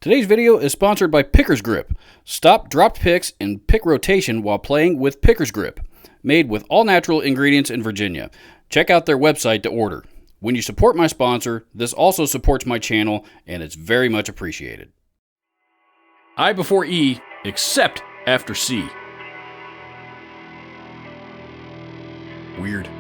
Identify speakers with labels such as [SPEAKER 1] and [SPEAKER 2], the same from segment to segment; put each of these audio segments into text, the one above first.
[SPEAKER 1] Today's video is sponsored by Picker's Grip. Stop dropped picks and pick rotation while playing with Picker's Grip. Made with all natural ingredients in Virginia. Check out their website to order. When you support my sponsor, this also supports my channel, and it's very much appreciated. I before E, except after C. Weird.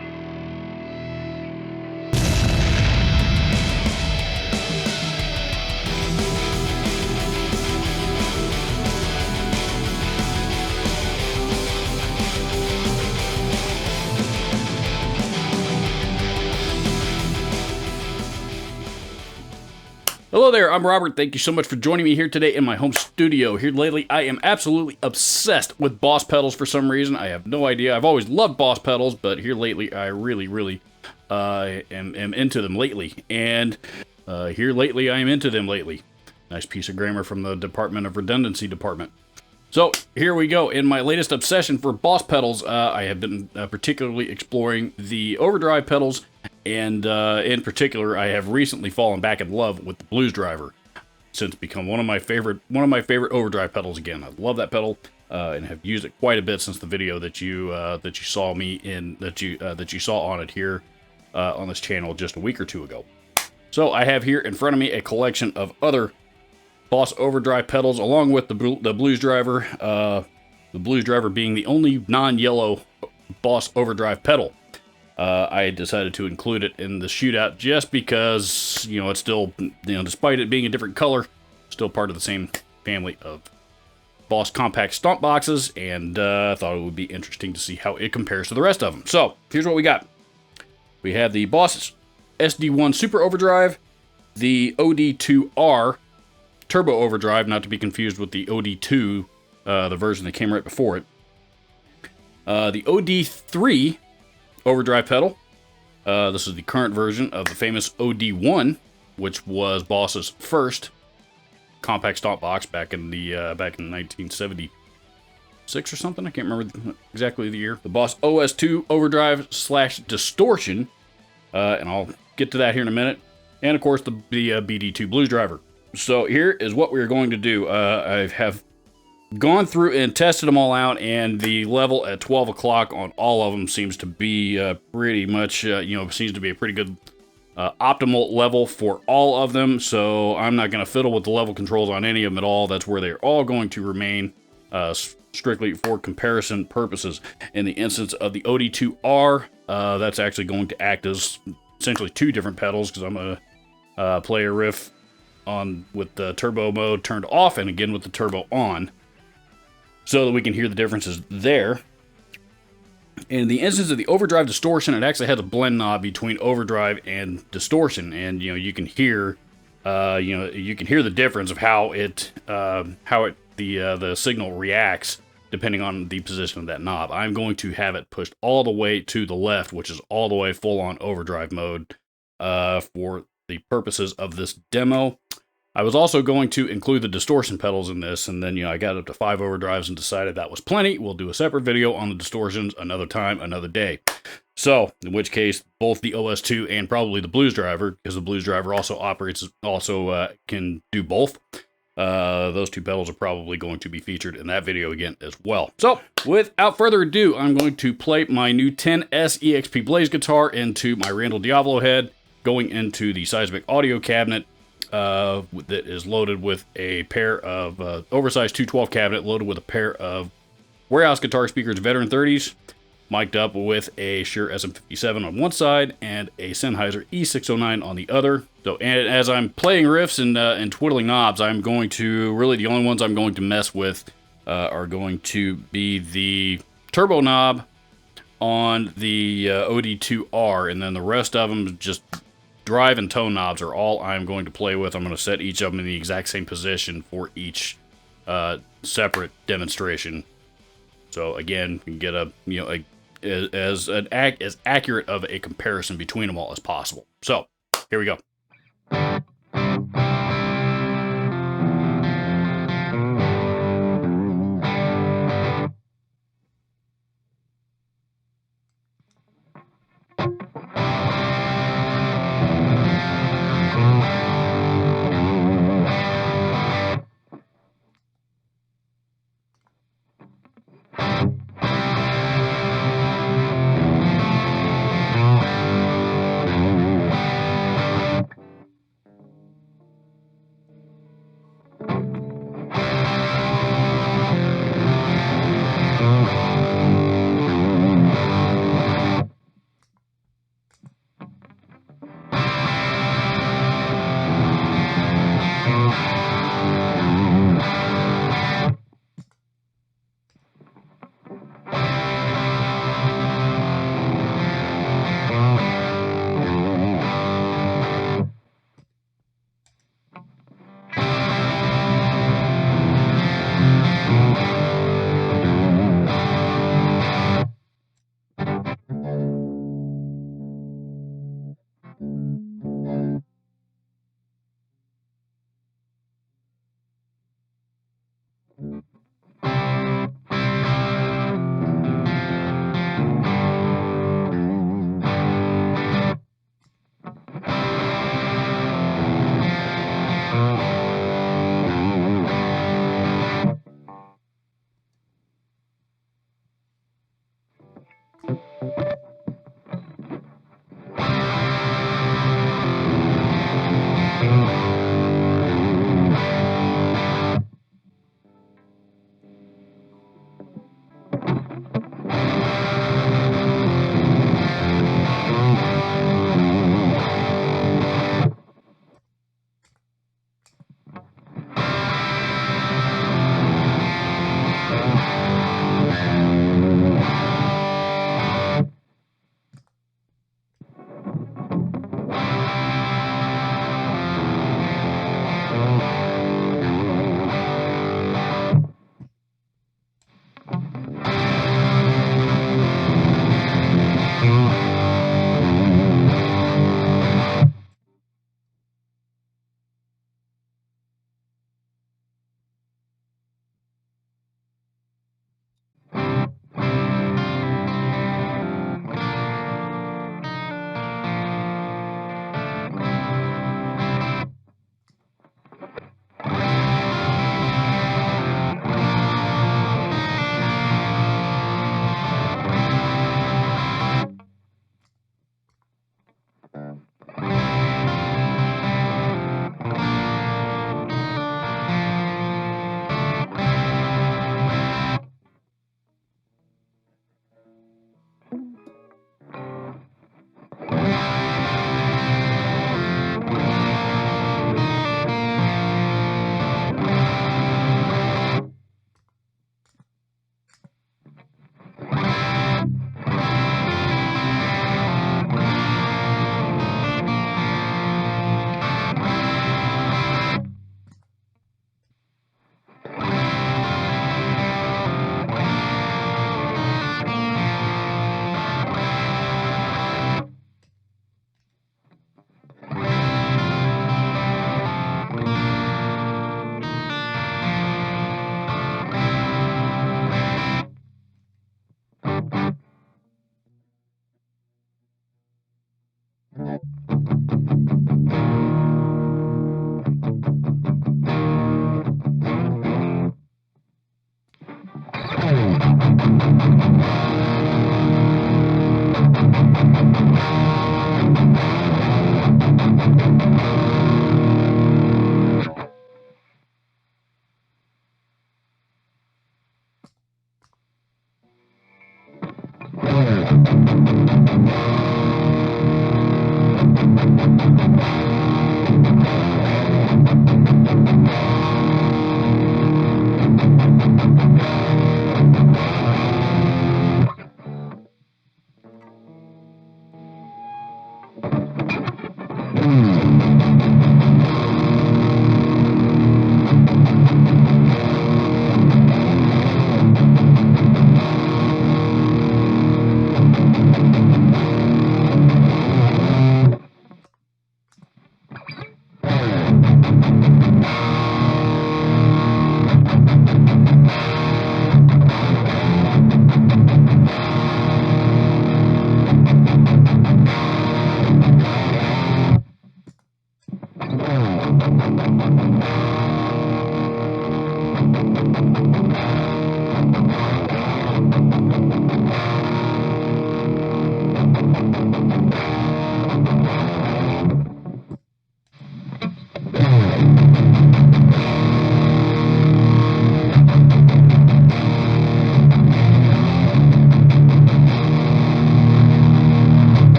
[SPEAKER 1] Hello there, I'm Robert. Thank you so much for joining me here today in my home studio. Here lately, I am absolutely obsessed with Boss pedals for some reason. I have no idea. I've always loved Boss pedals, but here lately, I really am into them lately. And here lately, I am into them lately. Nice piece of grammar from the Department of Redundancy Department. So here we go. In my latest obsession for Boss pedals, I have been particularly exploring the OverDrive pedals. And in particular, I have recently fallen back in love with the Blues Driver. Since become one of my favorite OverDrive pedals again. I love that pedal and have used it quite a bit since the video that you saw me in that you saw on it here on this channel just a week or two ago. So I have here in front of me a collection of other Boss OverDrive pedals along with the Blues Driver. The Blues Driver being the only non-yellow Boss OverDrive pedal. I decided to include it in the Shootout just because, you know, it's still, despite it being a different color, still part of the same family of Boss compact stomp boxes, and I thought it would be interesting to see how it compares to the rest of them. So, here's what we got. We have the Boss SD1 Super OverDrive, the OD2R Turbo OverDrive, not to be confused with the OD2, the version that came right before it. The OD3 OverDrive pedal. This is the current version of the famous OD1, which was Boss's first compact stomp box back in 1976 or something. I can't remember exactly the year. The Boss OS2 OverDrive / Distortion, and I'll get to that here in a minute. And of course the BD2 Blues Driver. So here is what we're going to do. I have gone through and tested them all out, and the level at 12 o'clock on all of them seems to be pretty much, seems to be a pretty good optimal level for all of them. So I'm not going to fiddle with the level controls on any of them at all. That's where they're all going to remain strictly for comparison purposes. In the instance of the OD2R, that's actually going to act as essentially two different pedals, because I'm going to play a riff on with the turbo mode turned off and again with the turbo on, so that we can hear the differences there. In the instance of the OverDrive Distortion, it actually has a blend knob between OverDrive and Distortion, and you can hear, the difference of how the signal reacts depending on the position of that knob. I'm going to have it pushed all the way to the left, which is all the way full on OverDrive mode for the purposes of this demo. I was also going to include the distortion pedals in this, and then, I got up to 5 overdrives and decided that was plenty. We'll do a separate video on the distortions another time, another day. So, in which case, both the OS2 and probably the Blues Driver, because the Blues Driver also can do both. Those two pedals are probably going to be featured in that video again as well. So, without further ado, I'm going to play my new 10S EXP Blaze guitar into my Randall Diavolo head, going into the seismic audio cabinet, that is loaded with a pair of oversized 212 cabinet loaded with a pair of Warehouse Guitar Speakers Veteran 30s, mic'd up with a Shure SM57 on one side and a Sennheiser E609 on the other. So, and as I'm playing riffs and twiddling knobs, the only ones I'm going to mess with are going to be the turbo knob on the OD2R, and then the rest of them just drive and tone knobs are all I'm going to play with. I'm going to set each of them in the exact same position for each separate demonstration. So again, you can get as accurate of a comparison between them all as possible. So here we go.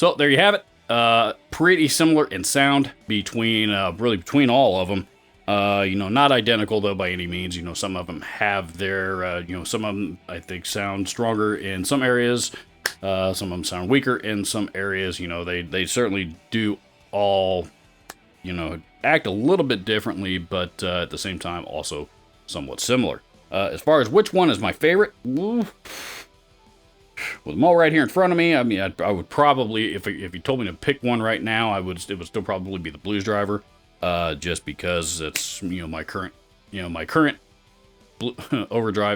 [SPEAKER 1] So there you have it. Pretty similar in sound between really between all of them. You know, not identical though by any means. You know, some of them have their you know, some of them I think sound stronger in some areas. Some of them sound weaker in some areas. You know, they certainly do all, you know, act a little bit differently, but at the same time also somewhat similar. As far as which one is my favorite, with them all right here in front of me, I mean, I would probably, if you told me to pick one right now, it would still probably be the Blues Driver, just because it's, you know, my current OverDrive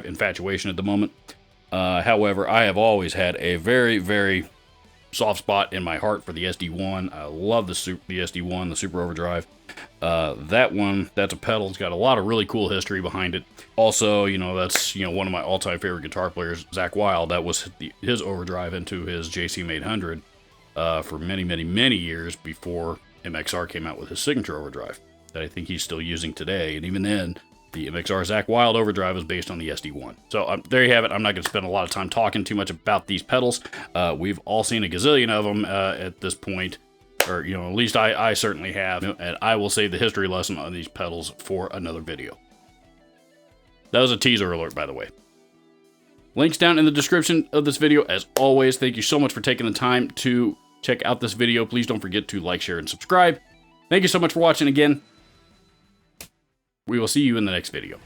[SPEAKER 1] infatuation at the moment. However, I have always had a very, very soft spot in my heart for the SD1. I love the SD1, the Super OverDrive. That one, that's a pedal. It's got a lot of really cool history behind it. Also, you know, that's, you know, one of my all-time favorite guitar players, Zakk Wylde. That was his OverDrive into his JCM 800 for many, many, many years before MXR came out with his signature OverDrive that I think he's still using today. And even then, the MXR Zakk Wylde OverDrive is based on the SD1. So there you have it. I'm not going to spend a lot of time talking too much about these pedals. We've all seen a gazillion of them at this point. Or, you know, at least I certainly have. And I will save the history lesson on these pedals for another video. That was a teaser alert, by the way. Links down in the description of this video. As always, thank you so much for taking the time to check out this video. Please don't forget to like, share, and subscribe. Thank you so much for watching again. We will see you in the next video.